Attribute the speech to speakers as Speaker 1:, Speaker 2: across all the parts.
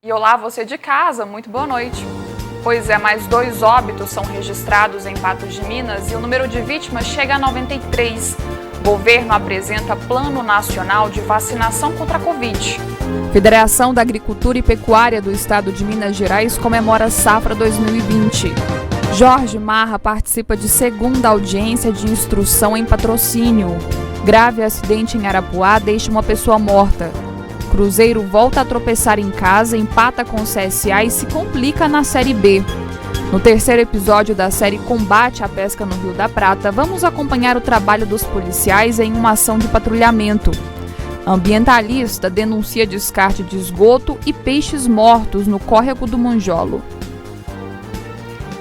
Speaker 1: E olá, você de casa, muito boa noite. Pois é, mais 2 óbitos são registrados em Patos de Minas e o número de vítimas chega a 93. O governo apresenta Plano Nacional de Vacinação contra a Covid. Federação da Agricultura e Pecuária do Estado de Minas Gerais comemora Safra 2020. Jorge Marra participa de 2ª audiência de instrução em Patrocínio. Grave acidente em Arapuá deixa uma pessoa morta. Cruzeiro volta a tropeçar em casa, empata com o CSA e se complica na Série B. No 3º episódio da série Combate à Pesca no Rio da Prata, vamos acompanhar o trabalho dos policiais em uma ação de patrulhamento. Ambientalista denuncia descarte de esgoto e peixes mortos no córrego do Monjolo.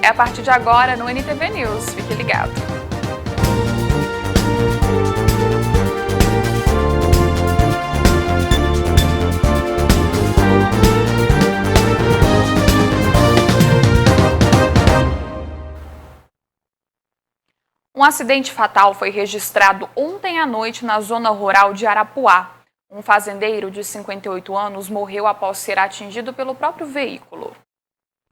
Speaker 1: É a partir de agora no NTV News. Fique ligado. Um acidente fatal foi registrado ontem à noite na zona rural de Arapuá. Um fazendeiro de 58 anos morreu após ser atingido pelo próprio veículo.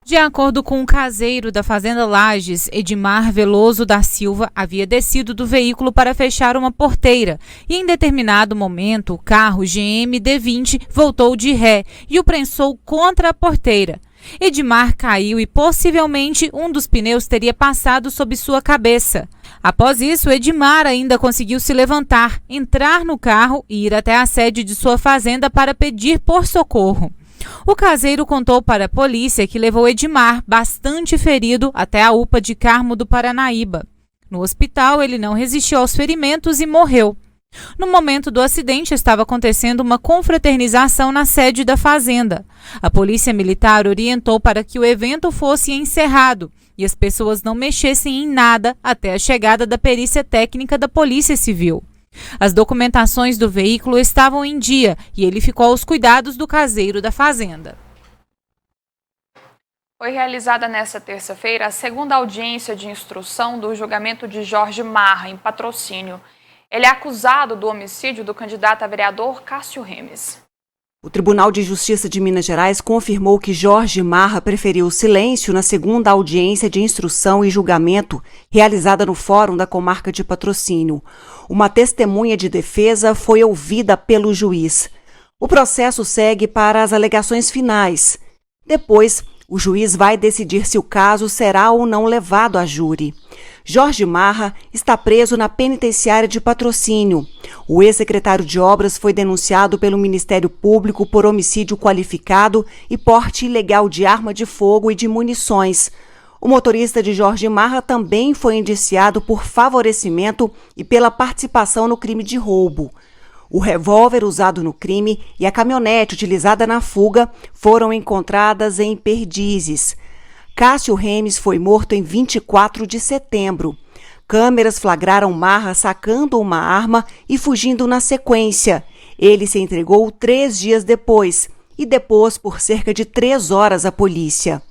Speaker 2: De acordo com o caseiro da Fazenda Lages, Edmar Veloso da Silva havia descido do veículo para fechar uma porteira e em determinado momento o carro GM D20 voltou de ré e o prensou contra a porteira. Edmar caiu e possivelmente um dos pneus teria passado sob sua cabeça. Após isso, Edmar ainda conseguiu se levantar, entrar no carro e ir até a sede de sua fazenda para pedir por socorro. O caseiro contou para a polícia que levou Edmar, bastante ferido, até a UPA de Carmo do Paranaíba. No hospital, ele não resistiu aos ferimentos e morreu. No momento do acidente, estava acontecendo uma confraternização na sede da fazenda. A polícia militar orientou para que o evento fosse encerrado e as pessoas não mexessem em nada até a chegada da perícia técnica da Polícia Civil. As documentações do veículo estavam em dia e ele ficou aos cuidados do caseiro da fazenda.
Speaker 1: Foi realizada nesta terça-feira a 2ª audiência de instrução do julgamento de Jorge Marra, em Patrocínio. Ele é acusado do homicídio do candidato a vereador Cássio Remes.
Speaker 3: O Tribunal de Justiça de Minas Gerais confirmou que Jorge Marra preferiu silêncio na 2ª audiência de instrução e julgamento realizada no Fórum da Comarca de Patrocínio. Uma testemunha de defesa foi ouvida pelo juiz. O processo segue para as alegações finais. Depois, o juiz vai decidir se o caso será ou não levado a júri. Jorge Marra está preso na penitenciária de Patrocínio. O ex-secretário de Obras foi denunciado pelo Ministério Público por homicídio qualificado e porte ilegal de arma de fogo e de munições. O motorista de Jorge Marra também foi indiciado por favorecimento e pela participação no crime de roubo. O revólver usado no crime e a caminhonete utilizada na fuga foram encontradas em Perdizes. Cássio Remes foi morto em 24 de setembro. Câmeras flagraram Marra sacando uma arma e fugindo na sequência. Ele se entregou 3 dias depois e depôs por cerca de 3 horas à polícia.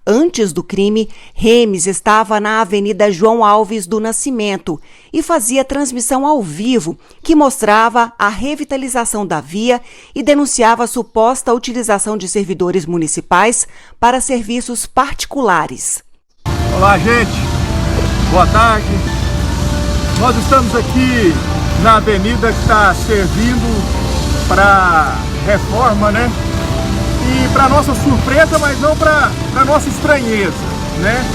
Speaker 3: Antes do crime, Remes estava na Avenida João Alves do Nascimento e fazia transmissão ao vivo que mostrava a revitalização da via e denunciava a suposta utilização de servidores municipais para serviços particulares.
Speaker 4: Olá, gente. Boa tarde. Nós estamos aqui na avenida que está servindo para reforma, né? E para nossa surpresa, mas não para nossa estranheza, né?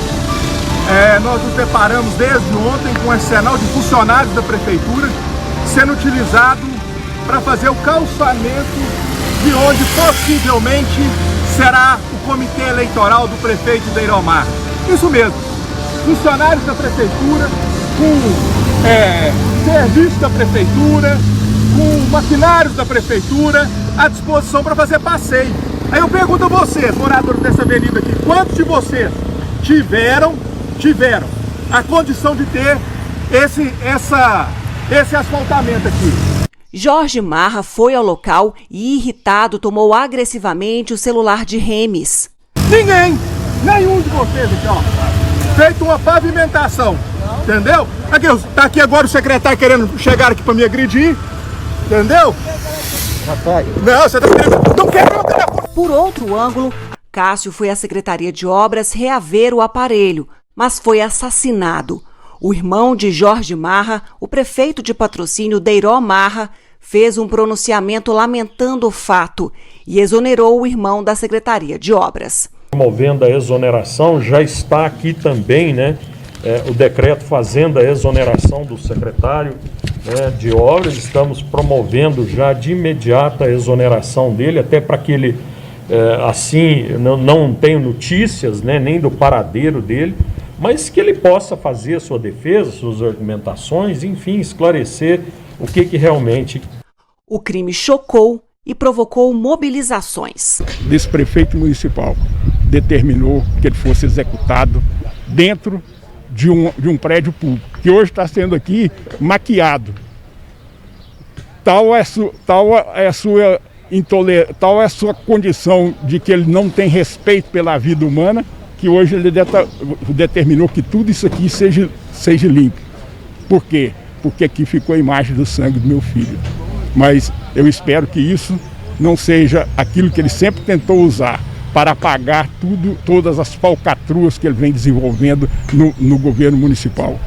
Speaker 4: Nós nos deparamos desde ontem com um arsenal de funcionários da prefeitura sendo utilizado para fazer o calçamento de onde possivelmente será o comitê eleitoral do prefeito Deiromar. Isso mesmo, funcionários da prefeitura, com serviço da prefeitura, com maquinários da prefeitura à disposição para fazer passeio. Aí eu pergunto a vocês, moradores dessa avenida aqui, quantos de vocês tiveram a condição de ter esse asfaltamento aqui?
Speaker 3: Jorge Marra foi ao local e, irritado, tomou agressivamente o celular de Remes.
Speaker 4: Nenhum de vocês aqui, ó, feito uma pavimentação, entendeu? Tá aqui agora o secretário querendo chegar aqui para me agredir, entendeu? Rapaz. Não, você tá querendo. Não quero meu telefone.
Speaker 3: Por outro ângulo, Cássio foi à Secretaria de Obras reaver o aparelho, mas foi assassinado. O irmão de Jorge Marra, o prefeito de Patrocínio, Deiró Marra, fez um pronunciamento lamentando o fato e exonerou o irmão da Secretaria de Obras.
Speaker 5: Promovendo a exoneração, já está aqui também, né, o decreto fazendo a exoneração do secretário, né, de obras. Estamos promovendo já de imediato a exoneração dele, até para que ele, assim, não tenha notícias, né, nem do paradeiro dele, mas que ele possa fazer a sua defesa, suas argumentações, enfim, esclarecer o que realmente...
Speaker 3: O crime chocou e provocou mobilizações.
Speaker 4: Desse prefeito municipal determinou que ele fosse executado dentro de um prédio público, que hoje está sendo aqui maquiado. Tal é a sua condição de que ele não tem respeito pela vida humana, que hoje ele determinou que tudo isso aqui seja limpo. Por quê? Porque aqui ficou a imagem do sangue do meu filho. Mas eu espero que isso não seja aquilo que ele sempre tentou usar para apagar todas as falcatruas que ele vem desenvolvendo no governo municipal.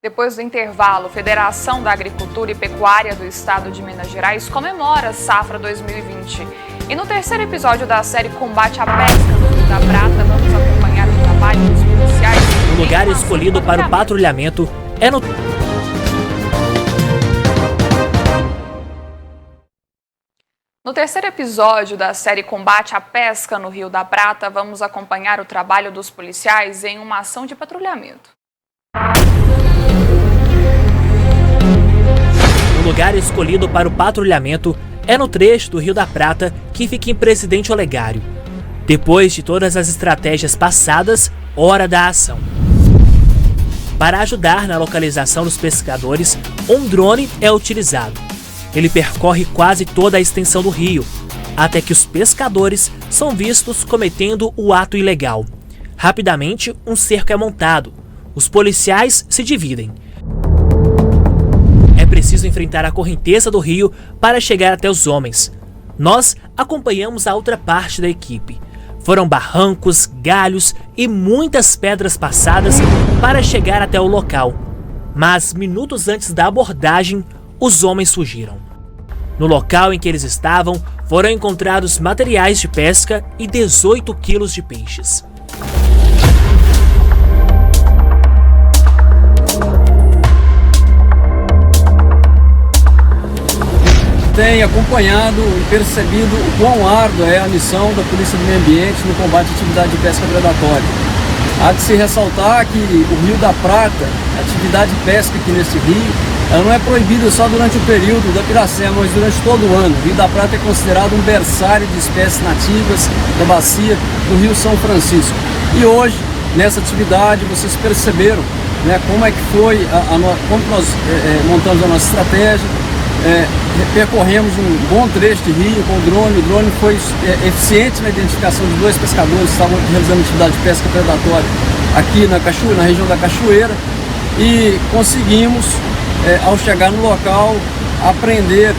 Speaker 1: Depois do intervalo, Federação da Agricultura e Pecuária do Estado de Minas Gerais comemora a Safra 2020. E no terceiro episódio da série Combate à Pesca no Rio da Prata, vamos acompanhar o trabalho dos policiais.
Speaker 6: O lugar escolhido para o patrulhamento é no...
Speaker 1: No terceiro episódio da série Combate à Pesca no Rio da Prata, vamos acompanhar o trabalho dos policiais em uma ação de patrulhamento.
Speaker 6: O lugar escolhido para o patrulhamento é no trecho do Rio da Prata, que fica em Presidente Olegário. Depois de todas as estratégias passadas, hora da ação. Para ajudar na localização dos pescadores, um drone é utilizado. Ele percorre quase toda a extensão do rio, até que os pescadores são vistos cometendo o ato ilegal. Rapidamente, um cerco é montado. Os policiais se dividem. É preciso enfrentar a correnteza do rio para chegar até os homens. Nós acompanhamos a outra parte da equipe. Foram barrancos, galhos e muitas pedras passadas para chegar até o local. Mas minutos antes da abordagem, os homens fugiram. No local em que eles estavam, foram encontrados materiais de pesca e 18 quilos de peixes.
Speaker 7: Tem acompanhado e percebido o quão árdua é a missão da Polícia do Meio Ambiente no combate à atividade de pesca predatória. Há de se ressaltar que o Rio da Prata, a atividade de pesca aqui nesse rio, ela não é proibida só durante o período da Piracema, mas durante todo o ano. O Rio da Prata é considerado um berçário de espécies nativas da bacia do Rio São Francisco. E hoje, nessa atividade, vocês perceberam, né, como é que foi, como nós montamos a nossa estratégia. Percorremos um bom trecho de rio com o drone foi eficiente na identificação de 2 pescadores que estavam realizando atividade de pesca predatória aqui na região da Cachoeira, e conseguimos, ao chegar no local, apreender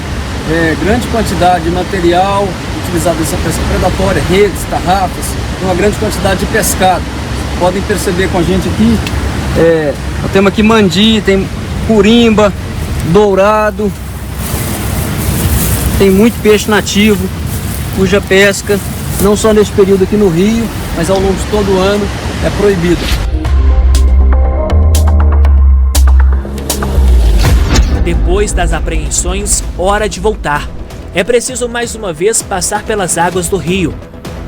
Speaker 7: grande quantidade de material utilizado nessa pesca predatória, redes, tarrafas, uma grande quantidade de pescado. Podem perceber com a gente aqui, nós temos aqui mandi, tem curimba, dourado. Tem muito peixe nativo, cuja pesca, não só neste período aqui no rio, mas ao longo de todo o ano, é proibida.
Speaker 6: Depois das apreensões, hora de voltar. É preciso mais uma vez passar pelas águas do rio,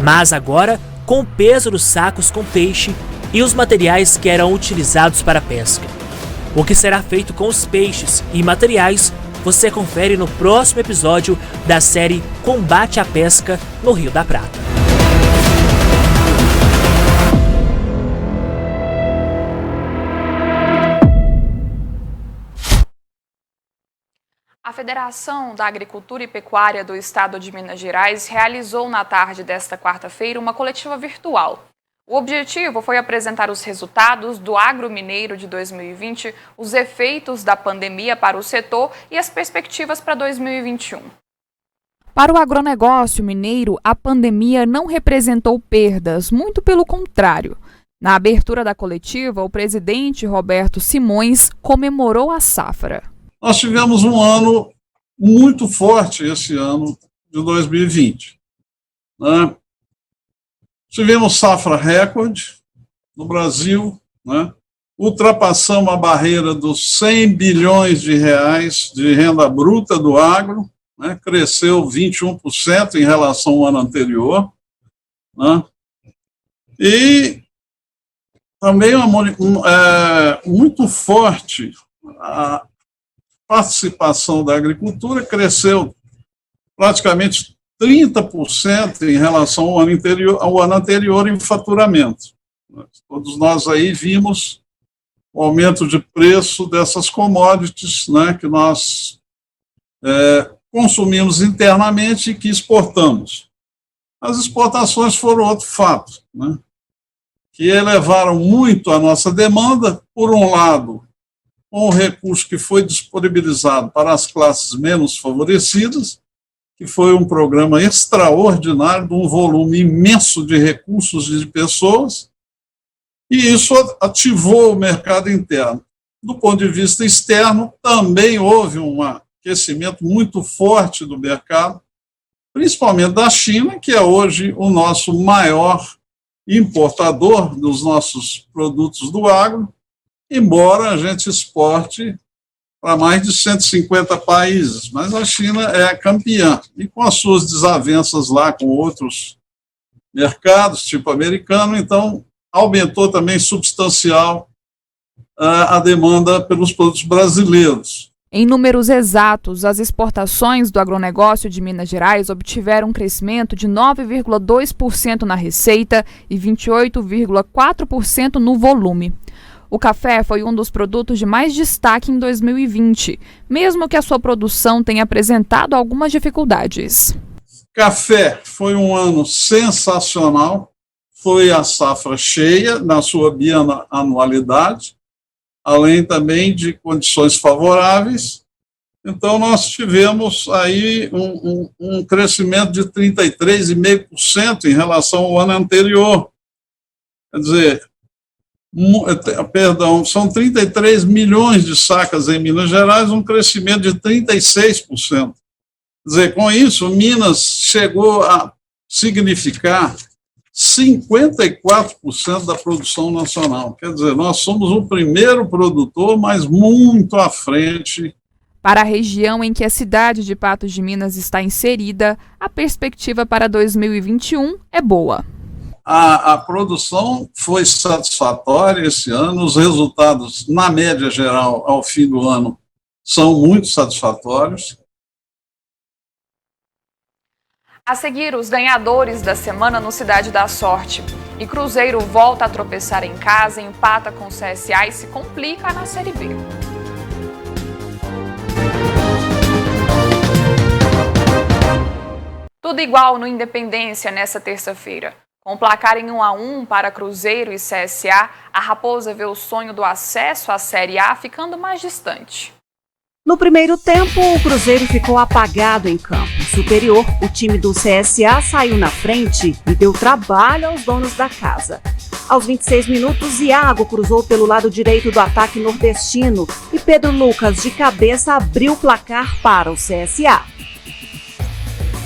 Speaker 6: mas agora com o peso dos sacos com peixe e os materiais que eram utilizados para a pesca. O que será feito com os peixes e materiais você confere no próximo episódio da série Combate à Pesca no Rio da Prata.
Speaker 1: A Federação da Agricultura e Pecuária do Estado de Minas Gerais realizou na tarde desta quarta-feira uma coletiva virtual. O objetivo foi apresentar os resultados do agro mineiro de 2020, os efeitos da pandemia para o setor e as perspectivas para 2021. Para o agronegócio mineiro, a pandemia não representou perdas, muito pelo contrário. Na abertura da coletiva, o presidente Roberto Simões comemorou a safra.
Speaker 8: Nós tivemos um ano muito forte esse ano de 2020, né? Tivemos safra recorde no Brasil, né? Ultrapassamos a barreira dos 100 bilhões de reais de renda bruta do agro, né? Cresceu 21% em relação ao ano anterior, né? E também muito forte a participação da agricultura, cresceu praticamente 30% em relação ao ano anterior em faturamento. Todos nós aí vimos o aumento de preço dessas commodities, né, que nós consumimos internamente e que exportamos. As exportações foram outro fato, né, que elevaram muito a nossa demanda, por um lado, com o recurso que foi disponibilizado para as classes menos favorecidas, que foi um programa extraordinário, de um volume imenso de recursos e de pessoas, e isso ativou o mercado interno. Do ponto de vista externo, também houve um aquecimento muito forte do mercado, principalmente da China, que é hoje o nosso maior importador dos nossos produtos do agro, embora a gente exporte para mais de 150 países, mas a China é a campeã, e com as suas desavenças lá com outros mercados, tipo americano, então aumentou também substancial a demanda pelos produtos brasileiros.
Speaker 1: Em números exatos, as exportações do agronegócio de Minas Gerais obtiveram um crescimento de 9,2% na receita e 28,4% no volume. O café foi um dos produtos de mais destaque em 2020, mesmo que a sua produção tenha apresentado algumas dificuldades.
Speaker 8: Café foi um ano sensacional, foi a safra cheia na sua bianualidade, além também de condições favoráveis. Então, nós tivemos aí um crescimento de 33,5% em relação ao ano anterior. Quer dizer, são 33 milhões de sacas em Minas Gerais, um crescimento de 36%. Quer dizer, com isso, Minas chegou a significar 54% da produção nacional. Quer dizer, nós somos o primeiro produtor, mas muito à frente.
Speaker 1: Para a região em que a cidade de Patos de Minas está inserida, a perspectiva para 2021 é boa.
Speaker 8: A produção foi satisfatória esse ano, os resultados, na média geral, ao fim do ano, são muito satisfatórios.
Speaker 1: A seguir, os ganhadores da semana no Cidade da Sorte. E Cruzeiro volta a tropeçar em casa, empata com o CSA e se complica na Série B. Tudo igual no Independência nesta terça-feira. Com o placar em 1-1 para Cruzeiro e CSA, a Raposa vê o sonho do acesso à Série A ficando mais distante.
Speaker 3: No primeiro tempo, o Cruzeiro ficou apagado em campo. Superior, o time do CSA saiu na frente e deu trabalho aos donos da casa. Aos 26 minutos, Iago cruzou pelo lado direito do ataque nordestino e Pedro Lucas, de cabeça, abriu o placar para o CSA.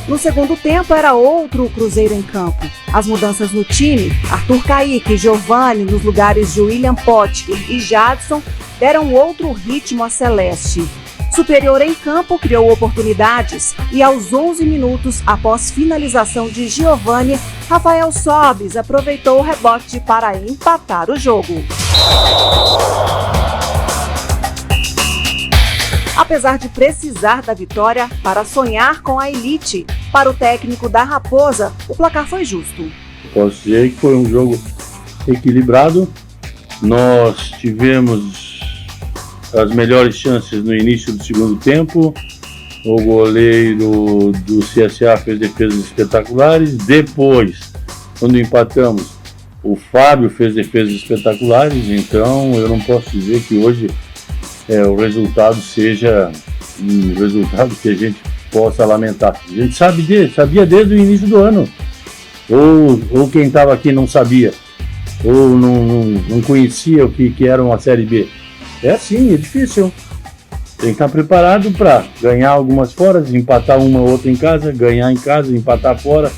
Speaker 3: No segundo tempo, era outro Cruzeiro em campo. As mudanças no time, Arthur Caíque e Giovani nos lugares de William Potker e Jadson, deram outro ritmo à Celeste. Superior em campo criou oportunidades e aos 11 minutos, após finalização de Giovani, Rafael Sobis aproveitou o rebote para empatar o jogo. Apesar de precisar da vitória para sonhar com a elite, para o técnico da Raposa, o placar foi justo.
Speaker 9: Posso dizer que foi um jogo equilibrado. Nós tivemos as melhores chances no início do segundo tempo. O goleiro do CSA fez defesas espetaculares. Depois, quando empatamos, O Fábio fez defesas espetaculares, então eu não posso dizer que hoje o resultado seja um resultado que a gente possa lamentar. A gente sabia desde o início do ano, ou quem estava aqui não sabia, ou não conhecia o que era uma Série B. É assim, é difícil. Tem que estar preparado para ganhar algumas fora, empatar uma ou outra em casa, ganhar em casa, empatar fora,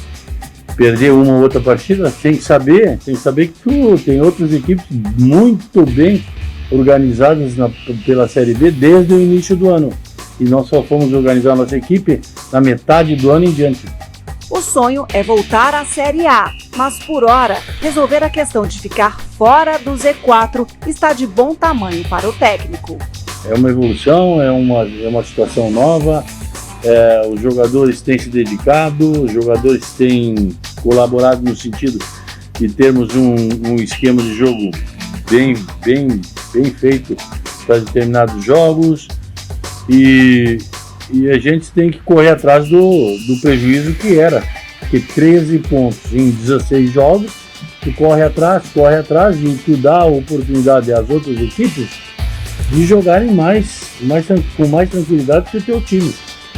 Speaker 9: perder uma ou outra partida. Tem que saber que tem outras equipes muito bem organizadas pela Série B desde o início do ano. E nós só fomos organizar a nossa equipe na metade do ano em diante.
Speaker 3: O sonho é voltar à Série A, mas por hora, resolver a questão de ficar fora do Z4 está de bom tamanho para o técnico.
Speaker 9: É uma evolução, é uma situação nova, os jogadores têm se dedicado, os jogadores têm colaborado no sentido de termos um esquema de jogo bem feito para determinados jogos e a gente tem que correr atrás do prejuízo que era, porque 13 pontos em 16 jogos, tu corre atrás e tu dá a oportunidade às outras equipes de jogarem com mais tranquilidade que o teu time.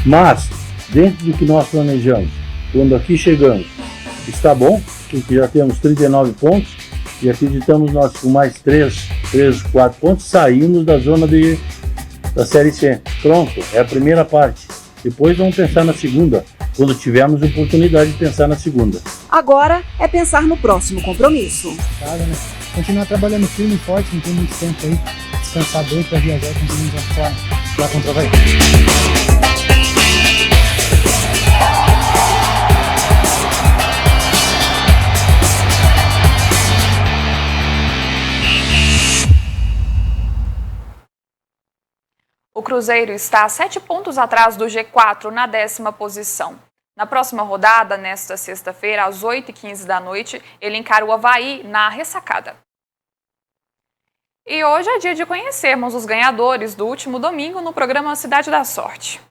Speaker 9: Mas, dentro do que nós planejamos, quando aqui chegamos, está bom, porque já temos 39 pontos e acreditamos nós com mais 4 pontos saímos da zona da Série C. Pronto, é a primeira parte. Depois vamos pensar na segunda, quando tivermos oportunidade de pensar na segunda.
Speaker 3: Agora é pensar no próximo compromisso.
Speaker 10: Continuar trabalhando firme e forte, não tem muito tempo aí. Descansar bem para viajar com os meninos lá contra o Havaí.
Speaker 1: O Cruzeiro está a 7 pontos atrás do G4 na 10ª posição. Na próxima rodada, nesta sexta-feira, às 8h15 da noite, ele encara o Havaí na ressacada. E hoje é dia de conhecermos os ganhadores do último domingo no programa Cidade da Sorte.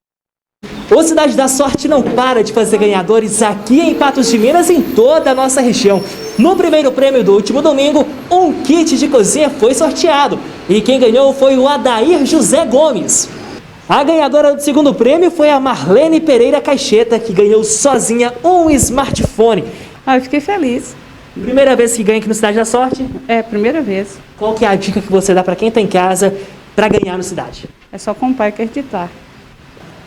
Speaker 6: O Cidade da Sorte não para de fazer ganhadores aqui em Patos de Minas e em toda a nossa região. No primeiro prêmio do último domingo, um kit de cozinha foi sorteado. E quem ganhou foi o Adair José Gomes. A ganhadora do segundo prêmio foi a Marlene Pereira Caixeta, que ganhou sozinha um smartphone.
Speaker 11: Eu fiquei feliz.
Speaker 6: Primeira vez que ganha aqui no Cidade da Sorte?
Speaker 11: É, primeira vez.
Speaker 6: Qual que é a dica que você dá para quem está em casa para ganhar no Cidade?
Speaker 11: É só comprar e acreditar.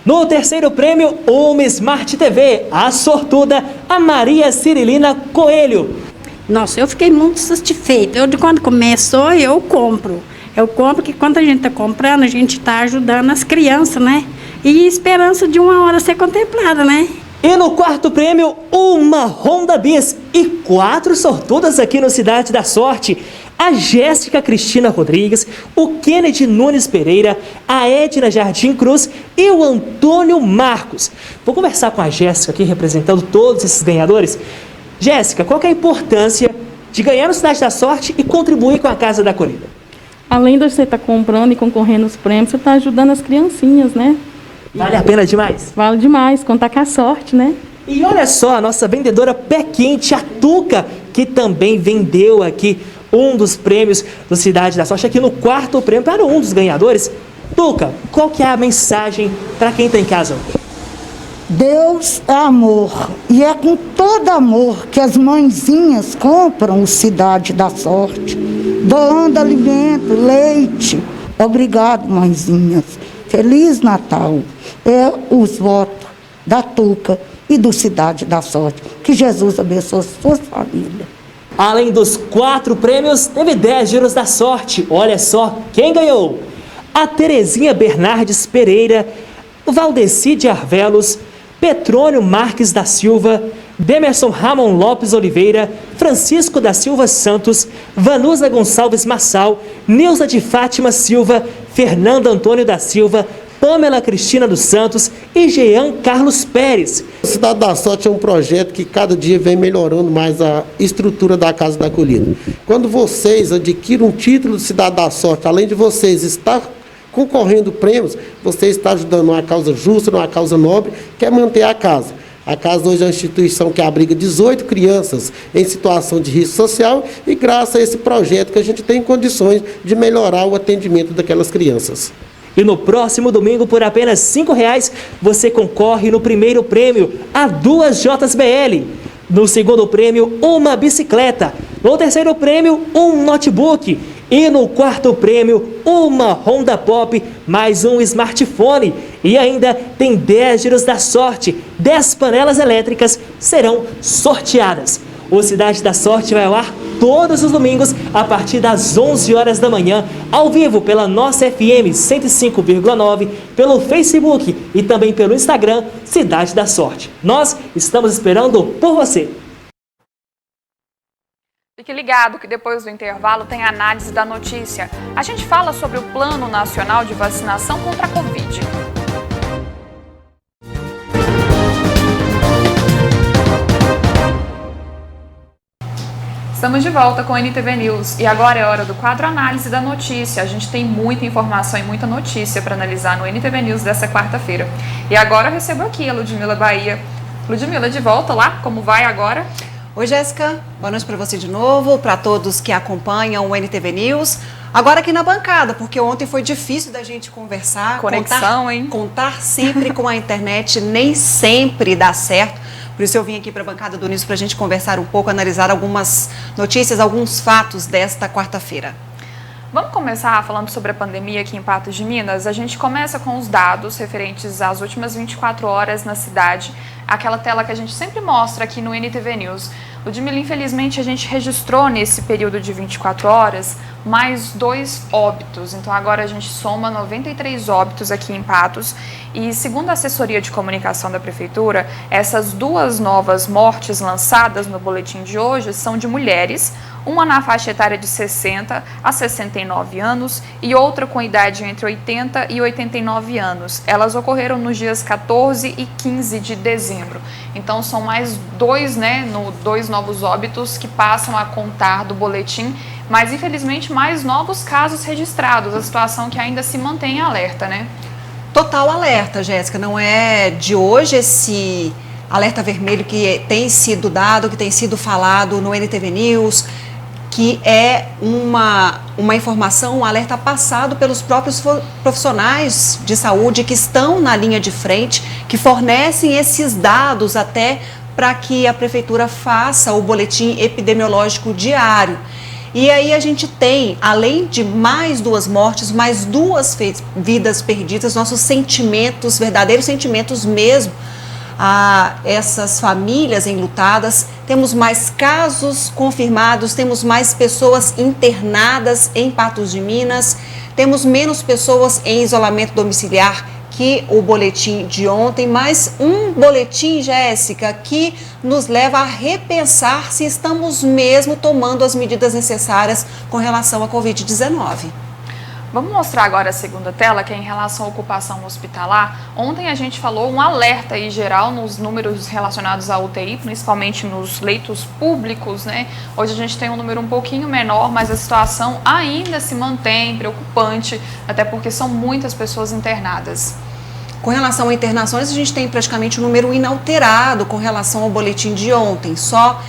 Speaker 6: No terceiro prêmio, uma Smart TV, a sortuda, a Maria Cirilina Coelho.
Speaker 12: Nossa, eu fiquei muito satisfeita. Eu, de quando começou, eu compro. Eu compro porque quando a gente está comprando, a gente está ajudando as crianças, né? E esperança de uma hora ser contemplada, né?
Speaker 6: E no quarto prêmio, uma Honda Bis e 4 sortudas aqui no Cidade da Sorte. A Jéssica Cristina Rodrigues, o Kennedy Nunes Pereira, a Edna Jardim Cruz e o Antônio Marcos. Vou conversar com a Jéssica aqui, representando todos esses ganhadores. Jéssica, qual que é a importância de ganhar no Cidade da Sorte e contribuir com a Casa da Acolhida?
Speaker 11: Além de você estar comprando e concorrendo aos prêmios, você está ajudando as criancinhas, né?
Speaker 6: Vale a pena demais?
Speaker 11: Vale demais, contar com a sorte, né?
Speaker 6: E olha só, a nossa vendedora pé quente, a Tuca, que também vendeu aqui um dos prêmios do Cidade da Sorte, aqui no quarto prêmio para um dos ganhadores. Tuca, qual que é a mensagem para quem está em casa?
Speaker 13: Deus é amor, e é com todo amor que as mãezinhas compram o Cidade da Sorte, doando alimento, leite. Obrigado, mãezinhas. Feliz Natal. É os votos da Tuca e do Cidade da Sorte. Que Jesus abençoe sua família.
Speaker 6: Além dos 4 prêmios, teve 10 giros da sorte. Olha só quem ganhou. A Terezinha Bernardes Pereira, Valdeci de Arvelos, Petrônio Marques da Silva, Demerson Ramon Lopes Oliveira, Francisco da Silva Santos, Vanusa Gonçalves Massal, Nilza de Fátima Silva, Fernando Antônio da Silva, Pamela Cristina dos Santos e Jean Carlos Pérez.
Speaker 14: O Cidade da Sorte é um projeto que cada dia vem melhorando mais a estrutura da Casa da Acolhida. Quando vocês adquirem um título de Cidade da Sorte, além de vocês estar concorrendo prêmios, você está ajudando uma causa justa, uma causa nobre, que é manter a casa. A casa hoje é uma instituição que abriga 18 crianças em situação de risco social e graças a esse projeto que a gente tem condições de melhorar o atendimento daquelas crianças.
Speaker 6: E no próximo domingo, por apenas R$ 5,00, você concorre no primeiro prêmio a 2 JBL. No segundo prêmio, uma bicicleta. No terceiro prêmio, um notebook. E no quarto prêmio, uma Honda Pop, mais um smartphone. E ainda tem 10 giros da sorte. 10 panelas elétricas serão sorteadas. O Cidade da Sorte vai ao ar todos os domingos, a partir das 11 horas da manhã, ao vivo pela nossa FM 105,9, pelo Facebook e também pelo Instagram, Cidade da Sorte. Nós estamos esperando por você.
Speaker 1: Fique ligado que depois do intervalo tem a análise da notícia. A gente fala sobre o Plano Nacional de Vacinação contra a Covid. Estamos de volta com o NTV News e agora é hora do quadro Análise da Notícia. A gente tem muita informação e muita notícia para analisar no NTV News dessa quarta-feira. E agora eu recebo aqui a Ludmila Bahia. Ludmila, de volta lá, como vai agora?
Speaker 3: Oi, Jéssica. Boa noite para você de novo, para todos que acompanham o NTV News. Agora aqui na bancada, porque ontem foi difícil da gente conversar. Contar sempre com a internet nem sempre dá certo. Por isso eu vim aqui para a bancada do News para a gente conversar um pouco, analisar algumas notícias, alguns fatos desta quarta-feira.
Speaker 1: Vamos começar falando sobre a pandemia aqui em Patos de Minas. A gente começa com os dados referentes às últimas 24 horas na cidade. Aquela tela que a gente sempre mostra aqui no NTV News. Ludmila, infelizmente, a gente registrou nesse período de 24 horas mais 2 óbitos. Então agora a gente soma 93 óbitos aqui em Patos. E segundo a assessoria de comunicação da Prefeitura, essas 2 novas mortes lançadas no boletim de hoje são de mulheres, uma na faixa etária de 60 a 69 anos e outra com idade entre 80 e 89 anos. Elas ocorreram nos dias 14 e 15 de dezembro. Então são mais 2 novos óbitos que passam a contar do boletim, mas infelizmente mais novos casos registrados, a situação que ainda se mantém em alerta, né?
Speaker 3: Total alerta, Jéssica, não é de hoje esse alerta vermelho que tem sido dado, que tem sido falado no NTV News, que é uma informação, um alerta passado pelos próprios profissionais de saúde que estão na linha de frente, que fornecem esses dados até para que a Prefeitura faça o boletim epidemiológico diário. E aí a gente tem, além de mais 2 mortes, mais 2 vidas perdidas, nossos sentimentos, verdadeiros sentimentos mesmo, a essas famílias enlutadas. Temos mais casos confirmados, temos mais pessoas internadas em Patos de Minas, temos menos pessoas em isolamento domiciliar que o boletim de ontem, mas um boletim, Jéssica, que nos leva a repensar se estamos mesmo tomando as medidas necessárias com relação à Covid-19.
Speaker 1: Vamos mostrar agora a segunda tela, que é em relação à ocupação hospitalar. Ontem a gente falou um alerta aí geral nos números relacionados à UTI, principalmente nos leitos públicos, né? Hoje a gente tem um número um pouquinho menor, mas a situação ainda se mantém preocupante, até porque são muitas pessoas internadas.
Speaker 3: Com relação a internações, a gente tem praticamente um número inalterado com relação ao boletim de ontem. Só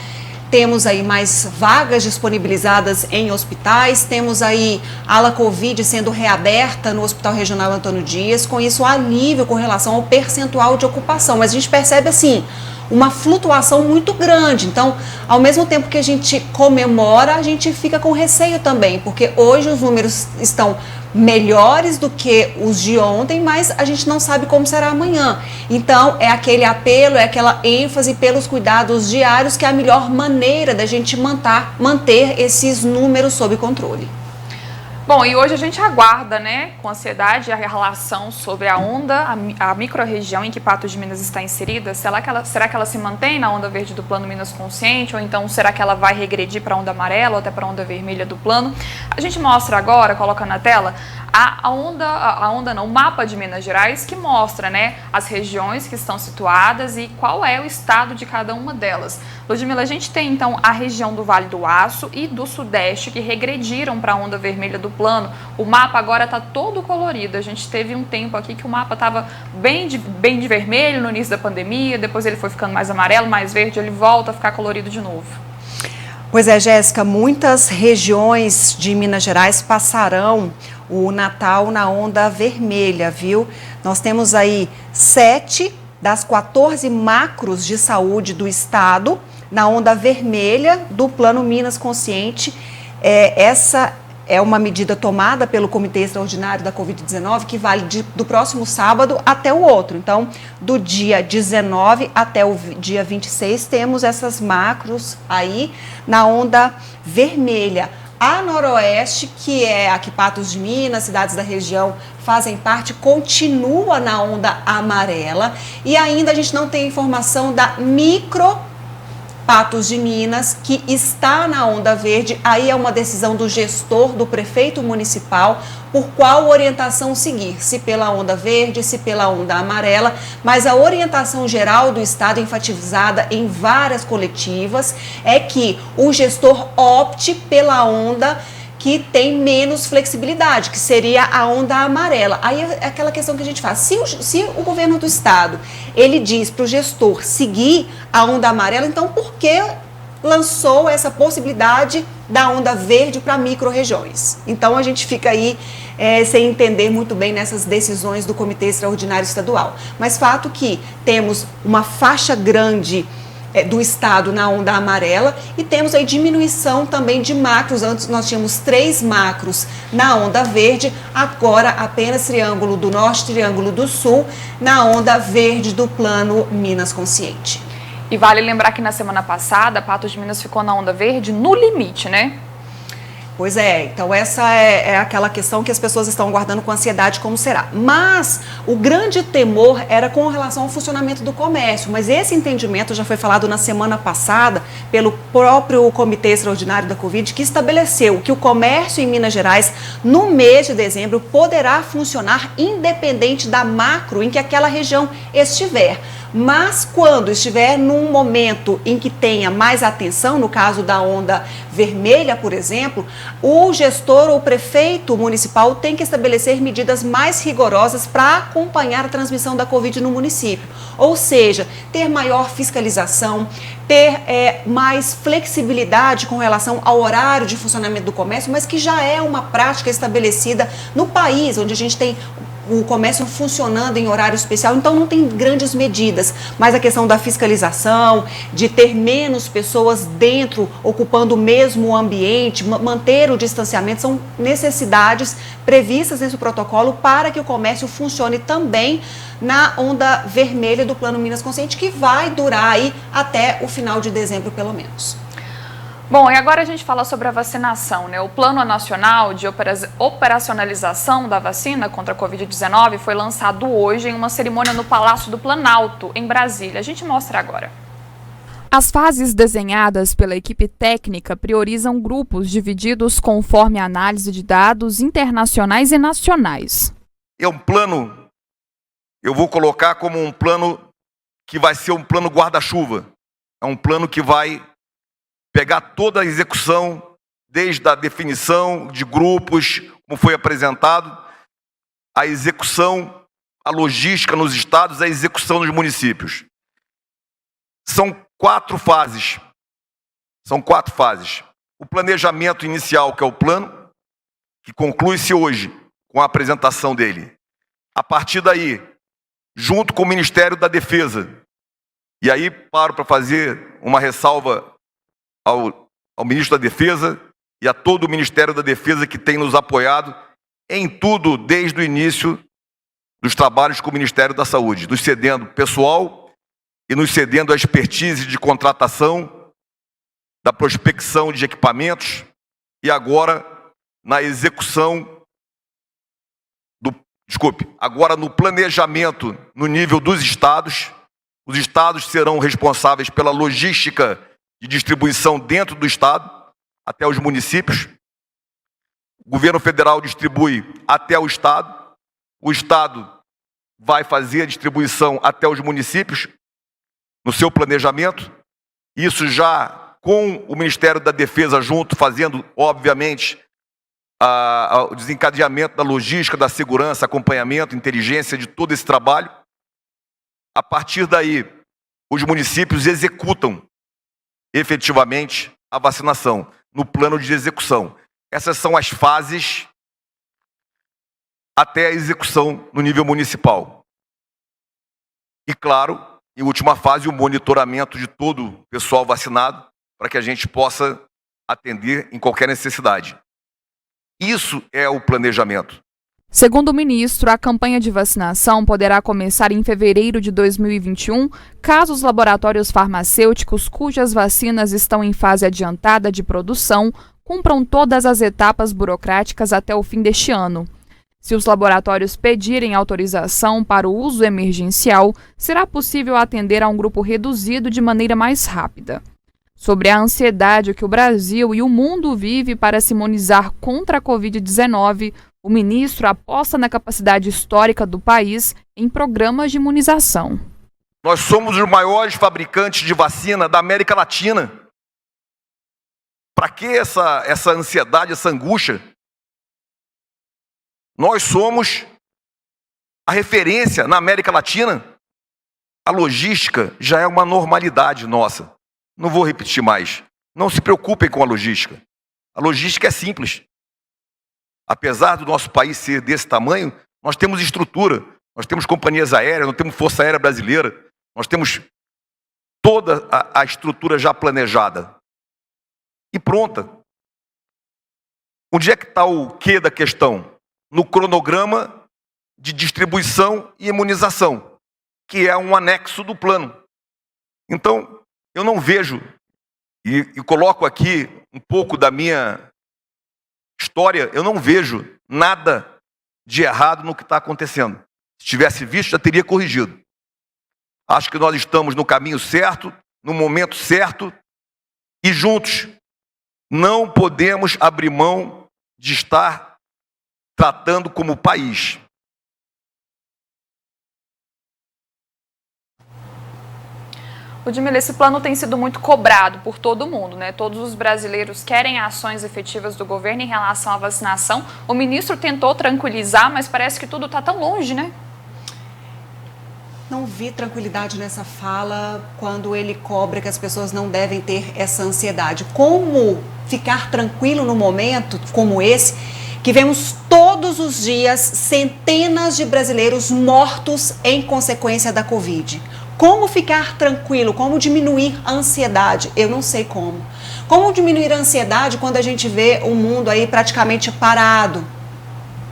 Speaker 3: temos aí mais vagas disponibilizadas em hospitais, temos aí a ala Covid sendo reaberta no Hospital Regional Antônio Dias, com isso alívio com relação ao percentual de ocupação, mas a gente percebe assim, uma flutuação muito grande. Então, ao mesmo tempo que a gente comemora, a gente fica com receio também, porque hoje os números estão melhores do que os de ontem, mas a gente não sabe como será amanhã. Então, é aquele apelo, é aquela ênfase pelos cuidados diários, que é a melhor maneira da gente manter esses números sob controle.
Speaker 1: Bom, e hoje a gente aguarda, né, com ansiedade a relação sobre a onda, a microrregião em que Patos de Minas está inserida. Será que ela se mantém na onda verde do Plano Minas Consciente, ou então será que ela vai regredir para a onda amarela ou até para a onda vermelha do plano? A gente mostra agora, coloca na tela, o mapa de Minas Gerais, que mostra, né, as regiões que estão situadas e qual é o estado de cada uma delas. Ludmila, a gente tem então a região do Vale do Aço e do Sudeste que regrediram para a onda vermelha do plano. O mapa agora está todo colorido. A gente teve um tempo aqui que o mapa estava bem de vermelho no início da pandemia, depois ele foi ficando mais amarelo, mais verde, ele volta a ficar colorido de novo.
Speaker 3: Pois é, Jéssica, muitas regiões de Minas Gerais passarão o Natal na onda vermelha, viu? Nós temos aí 7 das 14 macros de saúde do estado na onda vermelha do Plano Minas Consciente. Essa é uma medida tomada pelo Comitê Extraordinário da Covid-19 que vale do próximo sábado até o outro. Então, do dia 19 até o dia 26, temos essas macros aí na onda vermelha. A Noroeste, que é aqui Patos de Minas, cidades da região fazem parte, continua na onda amarela. E ainda a gente não tem informação da micro Patos de Minas, que está na onda verde. Aí é uma decisão do gestor, do prefeito municipal, por qual orientação seguir, se pela onda verde, se pela onda amarela, mas a orientação geral do estado, enfatizada em várias coletivas, é que o gestor opte pela onda que tem menos flexibilidade, que seria a onda amarela. Aí é aquela questão que a gente faz. Se o governo do estado, ele diz para o gestor seguir a onda amarela, então por que lançou essa possibilidade da onda verde para micro-regiões? Então a gente fica aí sem entender muito bem nessas decisões do Comitê Extraordinário Estadual. Mas fato que temos uma faixa grande do estado na onda amarela e temos aí diminuição também de macros. Antes nós tínhamos 3 macros na onda verde, agora apenas Triângulo do Norte, Triângulo do Sul na onda verde do Plano Minas Consciente.
Speaker 1: E vale lembrar que na semana passada, Patos de Minas ficou na onda verde no limite, né?
Speaker 3: Pois é, então essa é aquela questão que as pessoas estão aguardando com ansiedade como será. Mas o grande temor era com relação ao funcionamento do comércio, mas esse entendimento já foi falado na semana passada pelo próprio Comitê Extraordinário da Covid, que estabeleceu que o comércio em Minas Gerais, no mês de dezembro, poderá funcionar independente da macro em que aquela região estiver. Mas quando estiver num momento em que tenha mais atenção, no caso da onda vermelha, por exemplo, o gestor ou prefeito municipal tem que estabelecer medidas mais rigorosas para acompanhar a transmissão da Covid no município. Ou seja, ter maior fiscalização, ter mais flexibilidade com relação ao horário de funcionamento do comércio, mas que já é uma prática estabelecida no país, onde a gente tem o comércio funcionando em horário especial, então não tem grandes medidas, mas a questão da fiscalização, de ter menos pessoas dentro, ocupando o mesmo ambiente, manter o distanciamento, são necessidades previstas nesse protocolo para que o comércio funcione também na onda vermelha do Plano Minas Consciente, que vai durar aí até o final de dezembro, pelo menos.
Speaker 1: Bom, e agora a gente fala sobre a vacinação, né? O Plano Nacional de Operacionalização da Vacina contra a Covid-19 foi lançado hoje em uma cerimônia no Palácio do Planalto, em Brasília. A gente mostra agora. As fases desenhadas pela equipe técnica priorizam grupos divididos conforme a análise de dados internacionais e nacionais.
Speaker 15: É um plano, eu vou colocar como um plano que vai ser um plano guarda-chuva. É um plano que vai pegar toda a execução, desde a definição de grupos, como foi apresentado, a execução, a logística nos estados, a execução nos municípios. São 4 fases. O planejamento inicial, que é o plano, que conclui-se hoje com a apresentação dele. A partir daí, junto com o Ministério da Defesa, e aí paro para fazer uma ressalva ao Ministro da Defesa e a todo o Ministério da Defesa que tem nos apoiado em tudo desde o início dos trabalhos com o Ministério da Saúde, nos cedendo pessoal e nos cedendo a expertise de contratação, da prospecção de equipamentos e agora na execução agora no planejamento no nível dos estados. Os estados serão responsáveis pela logística de distribuição dentro do estado, até os municípios. O governo federal distribui até o Estado vai fazer a distribuição até os municípios, no seu planejamento, isso já com o Ministério da Defesa junto, fazendo, obviamente, o desencadeamento da logística, da segurança, acompanhamento, inteligência de todo esse trabalho. A partir daí, os municípios executam efetivamente a vacinação no plano de execução. Essas são as fases até a execução no nível municipal. E, claro, em última fase, o monitoramento de todo o pessoal vacinado para que a gente possa atender em qualquer necessidade. Isso é o planejamento.
Speaker 1: Segundo o ministro, a campanha de vacinação poderá começar em fevereiro de 2021, caso os laboratórios farmacêuticos cujas vacinas estão em fase adiantada de produção cumpram todas as etapas burocráticas até o fim deste ano. Se os laboratórios pedirem autorização para o uso emergencial, será possível atender a um grupo reduzido de maneira mais rápida. Sobre a ansiedade que o Brasil e o mundo vive para se imunizar contra a Covid-19, o ministro aposta na capacidade histórica do país em programas de imunização.
Speaker 15: Nós somos os maiores fabricantes de vacina da América Latina. Para que essa ansiedade, essa angústia? Nós somos a referência na América Latina. A logística já é uma normalidade nossa. Não vou repetir mais. Não se preocupem com a logística. A logística é simples. Apesar do nosso país ser desse tamanho, nós temos estrutura. Nós temos companhias aéreas, nós temos Força Aérea Brasileira. Nós temos toda a estrutura já planejada. E pronta. Onde é que está o quê da questão? No cronograma de distribuição e imunização, que é um anexo do plano. Então, eu não vejo, e coloco aqui um pouco da minha história, eu não vejo nada de errado no que está acontecendo. Se tivesse visto, já teria corrigido. Acho que nós estamos no caminho certo, no momento certo, e juntos não podemos abrir mão de estar tratando como país.
Speaker 1: Ludmila, esse plano tem sido muito cobrado por todo mundo, né? Todos os brasileiros querem ações efetivas do governo em relação à vacinação. O ministro tentou tranquilizar, mas parece que tudo está tão longe, né?
Speaker 3: Não vi tranquilidade nessa fala quando ele cobra que as pessoas não devem ter essa ansiedade. Como ficar tranquilo num momento como esse, que vemos todos os dias centenas de brasileiros mortos em consequência da Covid? Como ficar tranquilo? Como diminuir a ansiedade? Eu não sei como. Como diminuir a ansiedade quando a gente vê o mundo aí praticamente parado,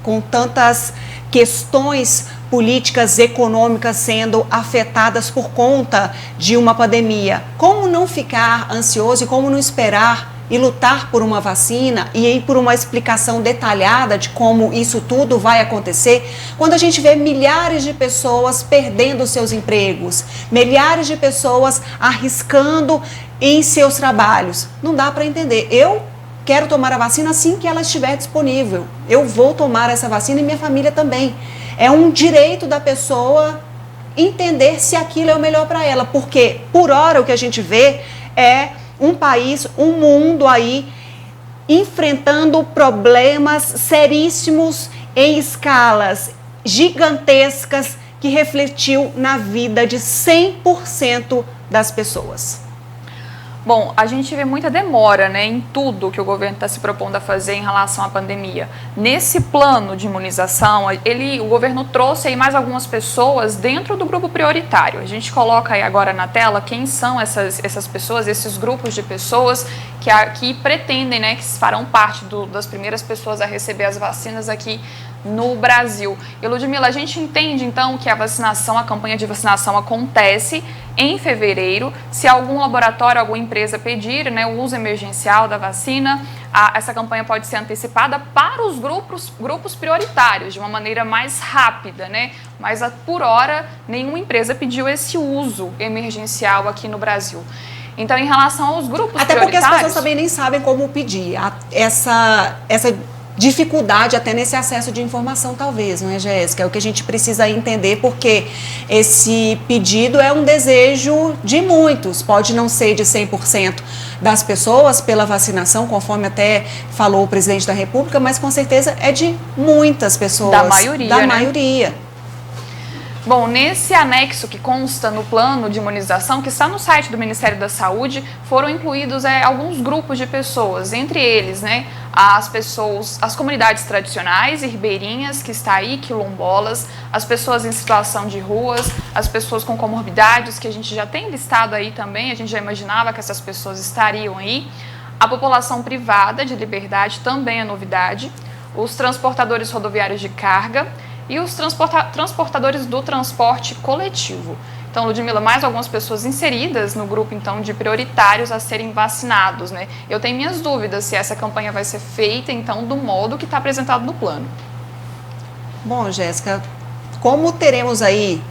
Speaker 3: com tantas questões políticas, econômicas sendo afetadas por conta de uma pandemia? Como não ficar ansioso e como não esperar e lutar por uma vacina e ir por uma explicação detalhada de como isso tudo vai acontecer, quando a gente vê milhares de pessoas perdendo seus empregos, milhares de pessoas arriscando em seus trabalhos? Não dá para entender. Eu quero tomar a vacina assim que ela estiver disponível. Eu vou tomar essa vacina e minha família também. É um direito da pessoa entender se aquilo é o melhor para ela, porque por hora o que a gente vê é um país, um mundo aí enfrentando problemas seríssimos em escalas gigantescas que refletiu na vida de 100% das pessoas.
Speaker 1: Bom, a gente vê muita demora, né, em tudo que o governo está se propondo a fazer em relação à pandemia. Nesse plano de imunização, o governo trouxe aí mais algumas pessoas dentro do grupo prioritário. A gente coloca aí agora na tela quem são essas pessoas, esses grupos de pessoas que pretendem, né, que farão parte das primeiras pessoas a receber as vacinas aqui no Brasil. E, Ludmila, a gente entende então que a campanha de vacinação acontece em fevereiro. Se algum laboratório, alguma empresa pedir, né, o uso emergencial da vacina, essa campanha pode ser antecipada para os grupos prioritários, de uma maneira mais rápida, né? Mas por hora, nenhuma empresa pediu esse uso emergencial aqui no Brasil. Então, em relação aos grupos prioritários...
Speaker 3: Até porque as pessoas também nem sabem como pedir. Essa dificuldade até nesse acesso de informação, talvez, não é, Jéssica? É o que a gente precisa entender, porque esse pedido é um desejo de muitos, pode não ser de 100% das pessoas pela vacinação, conforme até falou o presidente da República, mas com certeza é de muitas pessoas.
Speaker 1: Da maioria,
Speaker 3: Da
Speaker 1: né?
Speaker 3: maioria.
Speaker 1: Bom, nesse anexo que consta no plano de imunização, que está no site do Ministério da Saúde, foram incluídos alguns grupos de pessoas, entre eles, né, as comunidades tradicionais e ribeirinhas, que está aí, quilombolas, as pessoas em situação de ruas, as pessoas com comorbidades, que a gente já tem listado aí também, a gente já imaginava que essas pessoas estariam aí, a população privada de liberdade também é novidade, os transportadores rodoviários de carga, e os transportadores do transporte coletivo. Então, Ludmila, mais algumas pessoas inseridas no grupo, então, de prioritários a serem vacinados, né? Eu tenho minhas dúvidas se essa campanha vai ser feita, então, do modo que está apresentado no plano.
Speaker 3: Bom, Jéssica, como teremos aí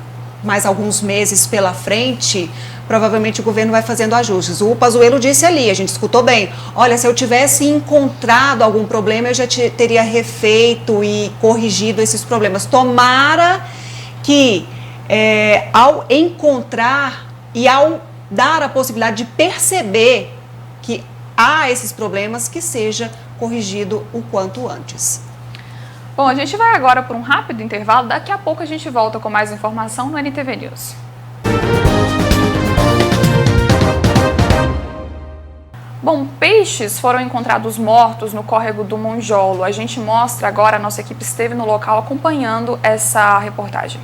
Speaker 3: mais alguns meses pela frente, provavelmente o governo vai fazendo ajustes. O Pazuello disse ali, a gente escutou bem, olha, se eu tivesse encontrado algum problema, eu já teria refeito e corrigido esses problemas. Tomara que ao encontrar e ao dar a possibilidade de perceber que há esses problemas, que seja corrigido o quanto antes.
Speaker 1: Bom, a gente vai agora por um rápido intervalo, daqui a pouco a gente volta com mais informação no NTV News. Bom, peixes foram encontrados mortos no córrego do Monjolo. A gente mostra agora, a nossa equipe esteve no local acompanhando essa reportagem.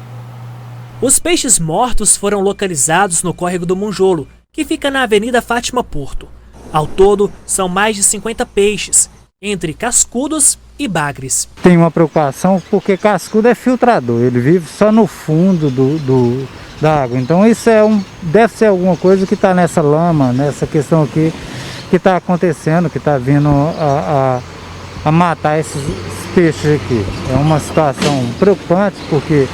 Speaker 6: Os peixes mortos foram localizados no córrego do Monjolo, que fica na Avenida Fátima Porto. Ao todo, são mais de 50 peixes, entre cascudos e bagres.
Speaker 16: Tem uma preocupação porque cascudo é filtrador, ele vive só no fundo da água. Então isso deve ser alguma coisa que está nessa lama, nessa questão aqui, que está acontecendo, que está vindo a matar esses peixes aqui. É uma situação preocupante, porque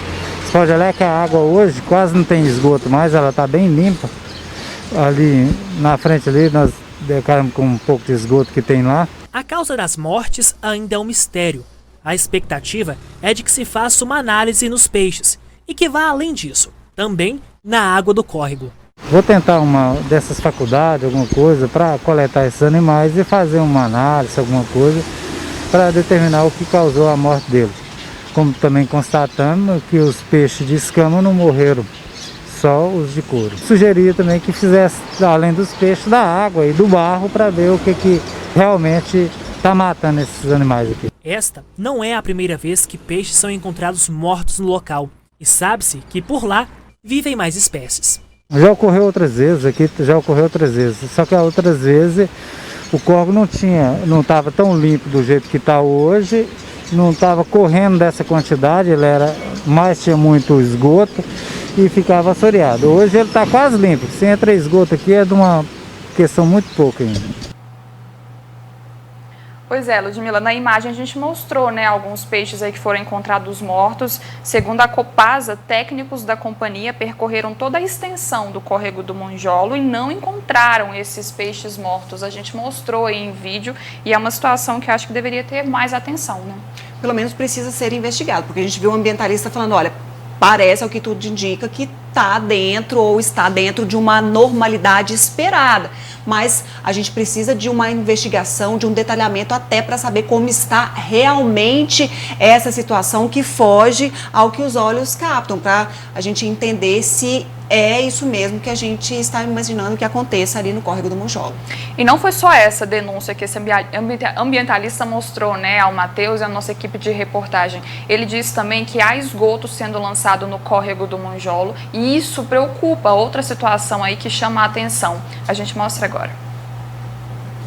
Speaker 16: você pode olhar que a água hoje quase não tem esgoto mais, ela está bem limpa. Ali na frente ali nós decaramos com um pouco de esgoto que tem lá.
Speaker 6: A causa das mortes ainda é um mistério. A expectativa é de que se faça uma análise nos peixes e que vá além disso, também na água do córrego.
Speaker 16: Vou tentar uma dessas faculdades, alguma coisa, para coletar esses animais e fazer uma análise, alguma coisa, para determinar o que causou a morte deles. Como também constatamos que os peixes de escama não morreram, só os de couro. Sugeria também que fizesse, além dos peixes, da água e do barro, para ver o que realmente está matando esses animais aqui.
Speaker 6: Esta não é a primeira vez que peixes são encontrados mortos no local. E sabe-se que por lá vivem mais espécies.
Speaker 16: Já ocorreu outras vezes, só que outras vezes o córrego não estava tão limpo do jeito que está hoje, não estava correndo dessa quantidade, tinha muito esgoto e ficava assoreado. Hoje ele está quase limpo, se entra esgoto aqui é de uma questão muito pouca ainda.
Speaker 1: Pois é, Ludmila, na imagem a gente mostrou, né, alguns peixes aí que foram encontrados mortos. Segundo a Copasa, técnicos da companhia percorreram toda a extensão do córrego do Monjolo e não encontraram esses peixes mortos. A gente mostrou aí em vídeo e é uma situação que eu acho que deveria ter mais atenção, né?
Speaker 3: Pelo menos precisa ser investigado, porque a gente viu um ambientalista falando, olha, parece, ao que tudo indica, que está dentro de uma normalidade esperada. Mas a gente precisa de uma investigação, de um detalhamento até para saber como está realmente essa situação que foge ao que os olhos captam, para a gente entender se é isso mesmo que a gente está imaginando que aconteça ali no córrego do Monjolo.
Speaker 1: E não foi só essa denúncia que esse ambientalista mostrou, né, ao Matheus e à nossa equipe de reportagem. Ele disse também que há esgoto sendo lançado no córrego do Monjolo e isso preocupa. Outra situação aí que chama a atenção. A gente mostra agora.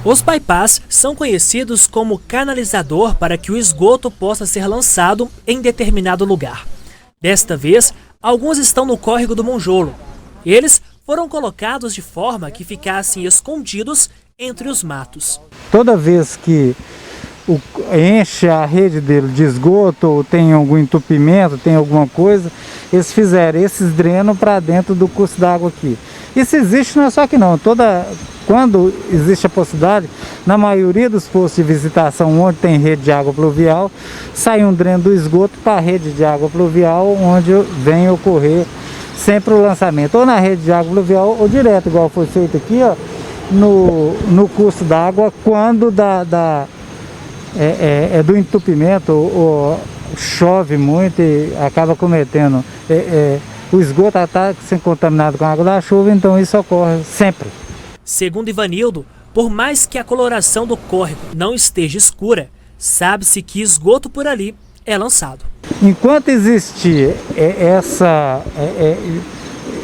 Speaker 6: Os paipás são conhecidos como canalizador para que o esgoto possa ser lançado em determinado lugar. Desta vez, alguns estão no córrego do Monjolo. Eles foram colocados de forma que ficassem escondidos entre os matos.
Speaker 16: Toda vez que enche a rede dele de esgoto ou tem algum entupimento, tem alguma coisa, eles fizeram esses drenos para dentro do curso d'água aqui. Isso existe, não é só que não. quando existe a possibilidade, na maioria dos postos de visitação onde tem rede de água pluvial, sai um dreno do esgoto para a rede de água pluvial, onde vem ocorrer sempre o lançamento, ou na rede de água pluvial ou direto, igual foi feito aqui, ó, no curso d'água, quando do entupimento, ou chove muito e acaba cometendo, o esgoto está sendo contaminado com a água da chuva, então isso ocorre sempre.
Speaker 6: Segundo Ivanildo, por mais que a coloração do córrego não esteja escura, sabe-se que esgoto por ali é lançado.
Speaker 16: Enquanto existir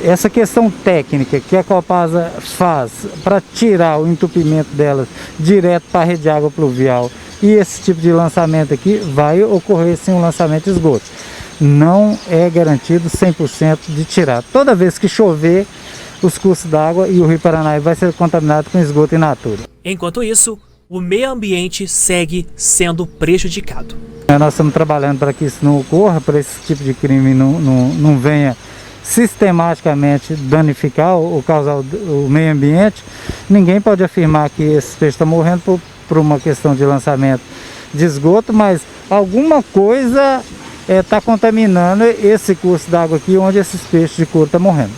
Speaker 16: essa questão técnica que a Copasa faz para tirar o entupimento delas direto para a rede de água pluvial e esse tipo de lançamento aqui, vai ocorrer sim um lançamento de esgoto. Não é garantido 100% de tirar. Toda vez que chover, os cursos d'água e o Rio Paranaíba vai ser contaminado com esgoto in natura.
Speaker 6: Enquanto isso, o meio ambiente segue sendo prejudicado.
Speaker 16: Nós estamos trabalhando para que isso não ocorra, para esse tipo de crime não venha sistematicamente danificar ou causar o meio ambiente. Ninguém pode afirmar que esses peixes estão morrendo por uma questão de lançamento de esgoto, mas alguma coisa está contaminando esse curso d'água aqui, onde esses peixes de couro estão morrendo.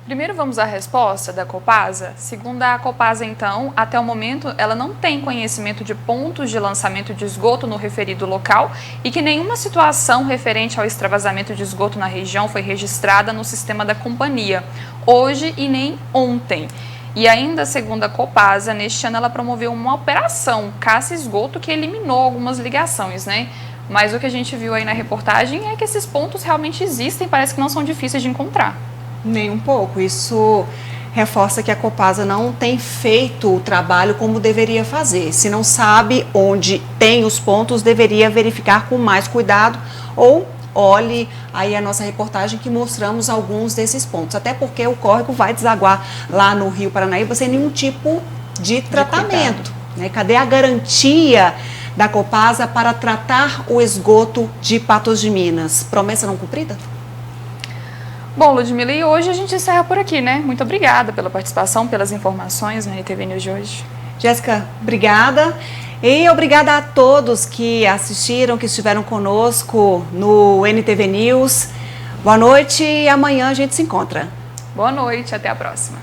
Speaker 1: Primeiro vamos à resposta da Copasa. Segundo a Copasa, então, até o momento ela não tem conhecimento de pontos de lançamento de esgoto no referido local e que nenhuma situação referente ao extravasamento de esgoto na região foi registrada no sistema da companhia, hoje e nem ontem. E ainda, segundo a Copasa, neste ano ela promoveu uma operação caça-esgoto que eliminou algumas ligações, né? Mas o que a gente viu aí na reportagem é que esses pontos realmente existem, parece que não são difíceis de encontrar.
Speaker 3: Nem um pouco. Isso reforça que a Copasa não tem feito o trabalho como deveria fazer. Se não sabe onde tem os pontos, deveria verificar com mais cuidado ou olhe aí a nossa reportagem que mostramos alguns desses pontos. Até porque o córrego vai desaguar lá no Rio Paranaíba sem nenhum tipo de tratamento, né? Cadê a garantia da Copasa para tratar o esgoto de Patos de Minas? Promessa não cumprida?
Speaker 1: Bom, Ludmila, e hoje a gente encerra por aqui, né? Muito obrigada pela participação, pelas informações na NTV News de hoje.
Speaker 3: Jéssica, obrigada. E obrigada a todos que assistiram, que estiveram conosco no NTV News. Boa noite e amanhã a gente se encontra.
Speaker 1: Boa noite, até a próxima.